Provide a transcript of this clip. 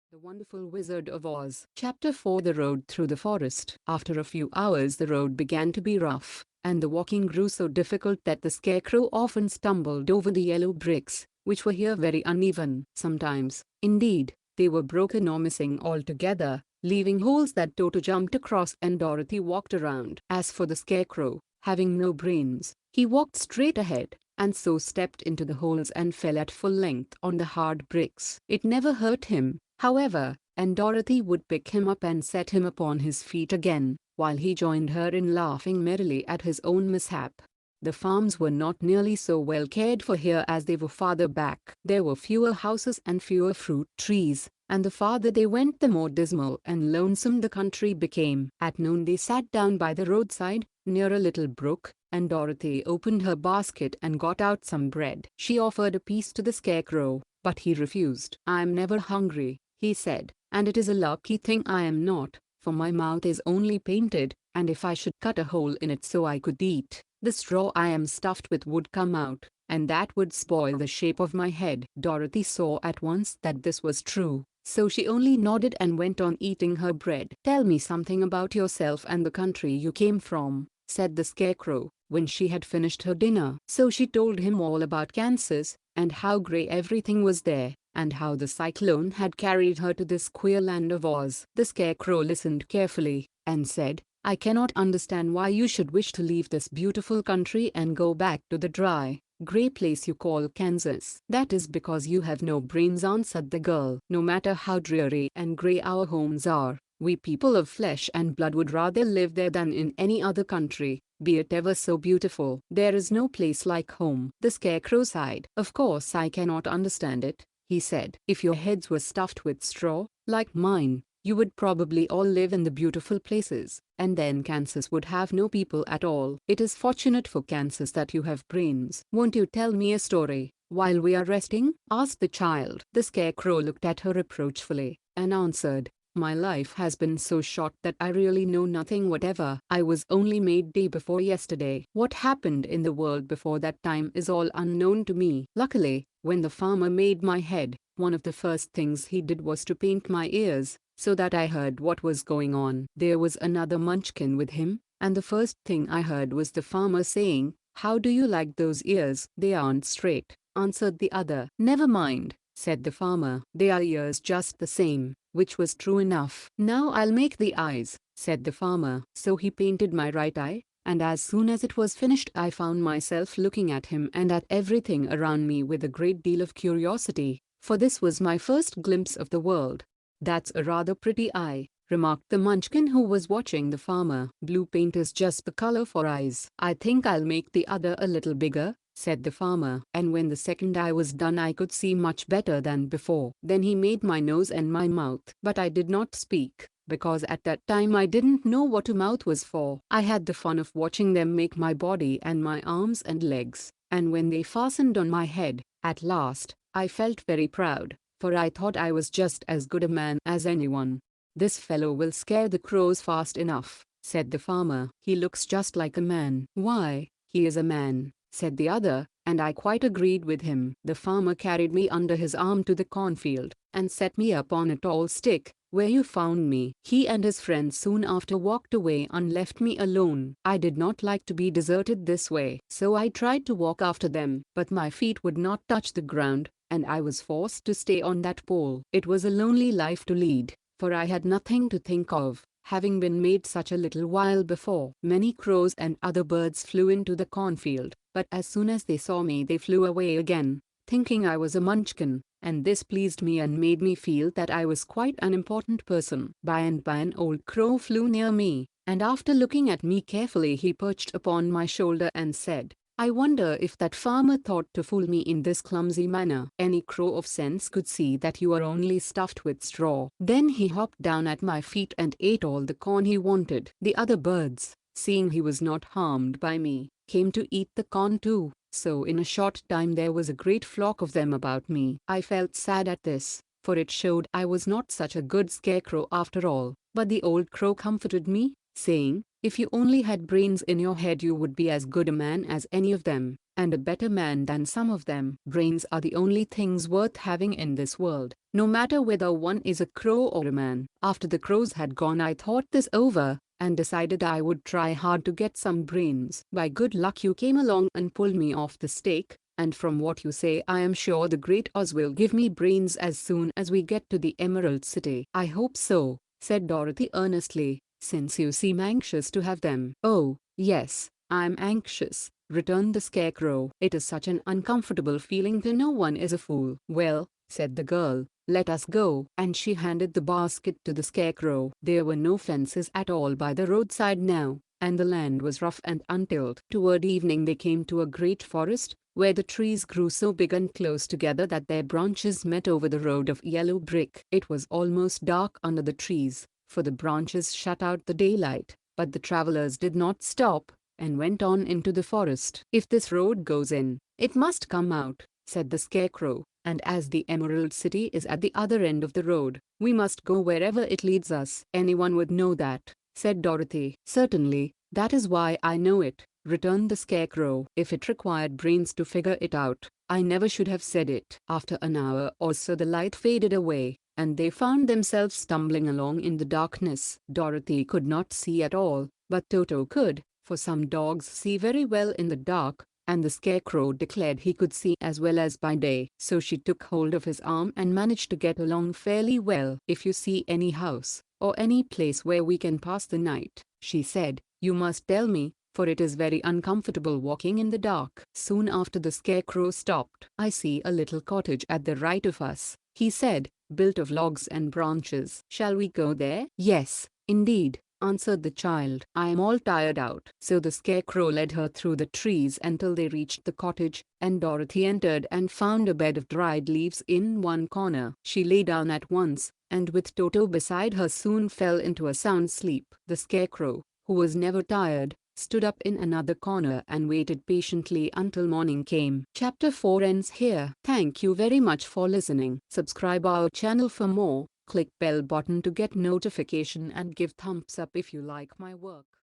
The Wonderful Wizard of Oz. Chapter 4. The Road Through the Forest. After a few hours the road began to be rough, and the walking grew so difficult that the Scarecrow often stumbled over the yellow bricks, which were here very uneven. Sometimes, indeed, they were broken or missing altogether, leaving holes that Toto jumped across and Dorothy walked around. As for the Scarecrow, having no brains, he walked straight ahead, and so stepped into the holes and fell at full length on the hard bricks. It never hurt him, however, and Dorothy would pick him up and set him upon his feet again, while he joined her in laughing merrily at his own mishap. The farms were not nearly so well cared for here as they were farther back. There were fewer houses and fewer fruit trees, and the farther they went the more dismal and lonesome the country became. At noon they sat down by the roadside, near a little brook, and Dorothy opened her basket and got out some bread. She offered a piece to the Scarecrow, but he refused. "I'm never hungry," he said, "and it is a lucky thing I am not, for my mouth is only painted, and if I should cut a hole in it so I could eat, the straw I am stuffed with would come out, and that would spoil the shape of my head." Dorothy saw at once that this was true, so she only nodded and went on eating her bread. "Tell me something about yourself and the country you came from," said the Scarecrow, when she had finished her dinner. So she told him all about Kansas, and how grey everything was there, and how the cyclone had carried her to this queer land of Oz. The Scarecrow listened carefully, and said, "I cannot understand why you should wish to leave this beautiful country and go back to the dry, grey place you call Kansas." "That is because you have no brains," answered the girl. "No matter how dreary and grey our homes are, we people of flesh and blood would rather live there than in any other country, be it ever so beautiful. There is no place like home." The Scarecrow sighed. "Of course I cannot understand it," he said. "If your heads were stuffed with straw, like mine, you would probably all live in the beautiful places, and then Kansas would have no people at all. It is fortunate for Kansas that you have brains." "Won't you tell me a story, while we are resting?" asked the child. The Scarecrow looked at her reproachfully, and answered, "My life has been so short that I really know nothing whatever. I was only made day before yesterday. What happened in the world before that time is all unknown to me. Luckily, when the farmer made my head, one of the first things he did was to paint my ears, so that I heard what was going on." There was another Munchkin with him, and the first thing I heard was the farmer saying, "How do you like those ears?" "They aren't straight," answered the other. "Never mind," said the farmer. "They are ears just the same," which was true enough. "Now I'll make the eyes," said the farmer. So he painted my right eye, and as soon as it was finished I found myself looking at him and at everything around me with a great deal of curiosity, for this was my first glimpse of the world. "That's a rather pretty eye," remarked the Munchkin who was watching the farmer. "Blue paint is just the color for eyes." "I think I'll make the other a little bigger," said the farmer. And when the second eye was done I could see much better than before. Then he made my nose and my mouth. But I did not speak, because at that time I didn't know what a mouth was for. I had the fun of watching them make my body and my arms and legs, and when they fastened on my head, at last, I felt very proud, for I thought I was just as good a man as anyone. "This fellow will scare the crows fast enough," said the farmer. "He looks just like a man." "Why, he is a man," said the other, and I quite agreed with him. The farmer carried me under his arm to the cornfield, and set me up on a tall stick, where you found me. He and his friends soon after walked away and left me alone. I did not like to be deserted this way, so I tried to walk after them, but my feet would not touch the ground, and I was forced to stay on that pole. It was a lonely life to lead, for I had nothing to think of, having been made such a little while before. Many crows and other birds flew into the cornfield, but as soon as they saw me they flew away again, thinking I was a Munchkin, and this pleased me and made me feel that I was quite an important person. By and by an old crow flew near me, and after looking at me carefully he perched upon my shoulder and said, "I wonder if that farmer thought to fool me in this clumsy manner. Any crow of sense could see that you are only stuffed with straw." Then he hopped down at my feet and ate all the corn he wanted. The other birds, seeing he was not harmed by me, came to eat the corn too, so in a short time there was a great flock of them about me. I felt sad at this, for it showed I was not such a good Scarecrow after all, but the old crow comforted me, saying, If you only had brains in your head, you would be as good a man as any of them, and a better man than some of them. Brains are the only things worth having in this world, no matter whether one is a crow or a man. After the crows had gone, I thought this over, and decided I would try hard to get some brains. By good luck you came along and pulled me off the stake, and from what you say I am sure the great Oz will give me brains as soon as we get to the Emerald City. I hope so, said Dorothy earnestly, since you seem anxious to have them. Oh, yes, I'm anxious, returned the Scarecrow. It is such an uncomfortable feeling to know one is a fool. Well, said the girl, let us go. And she handed the basket to the Scarecrow. There were no fences at all by the roadside now, and the land was rough and untilled. Toward evening they came to a great forest, where the trees grew so big and close together that their branches met over the road of yellow brick. It was almost dark under the trees, for the branches shut out the daylight, but the travelers did not stop, and went on into the forest. If this road goes in, it must come out, said the Scarecrow, and as the Emerald City is at the other end of the road, we must go wherever it leads us. Anyone would know that, said Dorothy. Certainly, that is why I know it, returned the Scarecrow. If it required brains to figure it out, I never should have said it. After an hour or so the light faded away, and they found themselves stumbling along in the darkness. Dorothy could not see at all, but Toto could, for some dogs see very well in the dark, and the Scarecrow declared he could see as well as by day. So she took hold of his arm and managed to get along fairly well. If you see any house, or any place where we can pass the night, she said, you must tell me, for it is very uncomfortable walking in the dark. Soon after the Scarecrow stopped. I see a little cottage at the right of us, he said, built of logs and branches. Shall we go there? Yes, indeed, answered the child. I am all tired out. So the Scarecrow led her through the trees until they reached the cottage, and Dorothy entered and found a bed of dried leaves in one corner. She lay down at once, and with Toto beside her soon fell into a sound sleep. The Scarecrow, who was never tired, stood up in another corner and waited patiently until morning came. Chapter 4 ends here. Thank you very much for listening. Subscribe our channel for more. Click bell button to get notification and give thumbs up if you like my work.